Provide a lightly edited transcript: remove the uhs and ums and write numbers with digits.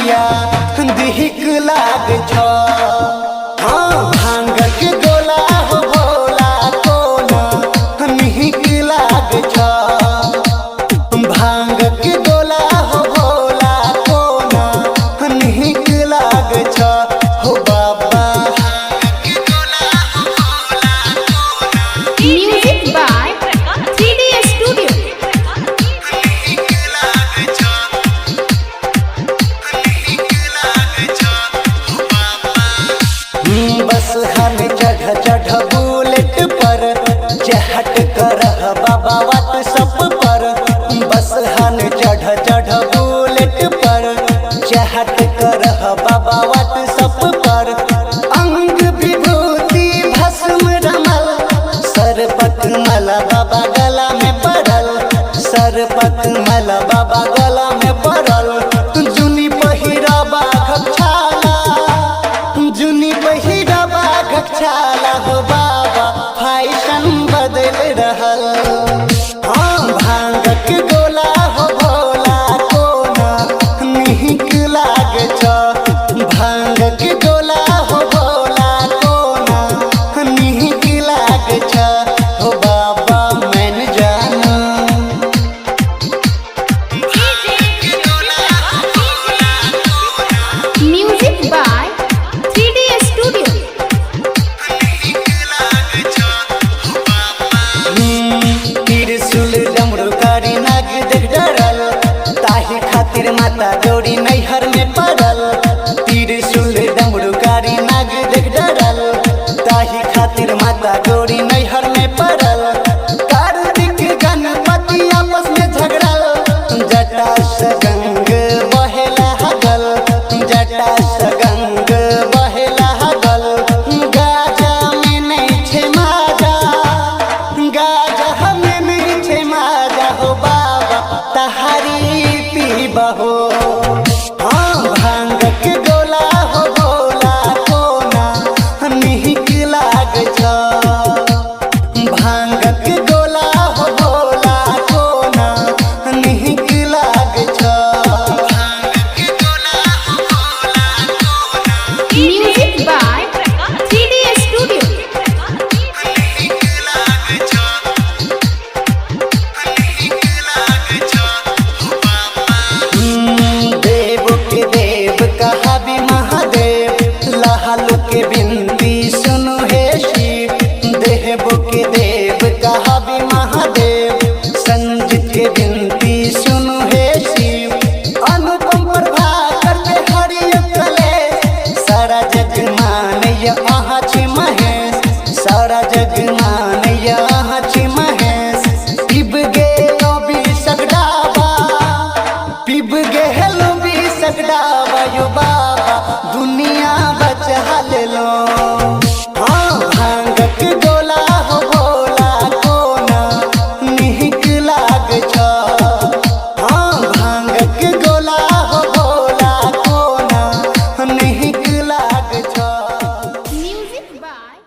दिहक लाग छ भांग के गोला हो भोला कोना निहिक लाग छ भांग के गोला हो भोला कोना निहिक लाग छ हो बाबा म्यूजिक बाय 3D स्टूडियो। बस हन चढ़ बुलेट पर चहट कर बाबा व्हाट्सएप पर बस हन चढ़ बुलेट पर चहट कर बाबा व्हाट्सएप पर अंग विभूति भस्म रमल सरपत मला बाबा गला में पड़ल सरपत मला बाबा गला में पड़ल जुनी पहिरा बाघ छाला जुनी पहिरा बाघ छाला हो बाबा फैशन बदल रहल भांग के गोला हो भोला कोना निहिक लाग छ भांग के गोला हो भोला कोना निहिक लाग छ हो बाबा मैन जाना म्यूजिक बाय 3D स्टूडियो। त्रिशूल डमरूकारी नाग देख डरल ताही खातिर माता गौरी नैहर में पड़ल त्रिशूल डमरूकारी नाग देख डरल ताही खातिर माता गौरी नैहर में पड़ल कार्तिक गणपति आपस में झगड़ल जटा से गंग बहेला हगल जटा से गंग बहेला हगल गाजा में नहीं छे माजा गाजा हमें नहीं छे माजा हो बाबा तहारी पीबा हो भांग के गोला हो भोला कोना निहिक लाग छ भांग के गोला हो भोला कोना निहिक लाग छ म्यूजिक बाय 3D स्टूडियो। देव के देव कहा भी महादेव लालू के बिनती सुनो हे शिव देव के देव कहा भी महादेव संजीत के बिनती सुनो हे शिव अनुपम प्रभाकर के हरिय कले सारा जग मानय आहा छी महेश सारा जग मानय आहा छी महेश पिब गे भी सकडाबा पिब गे हेलो भी सकडाबा यो बाबा दुनिया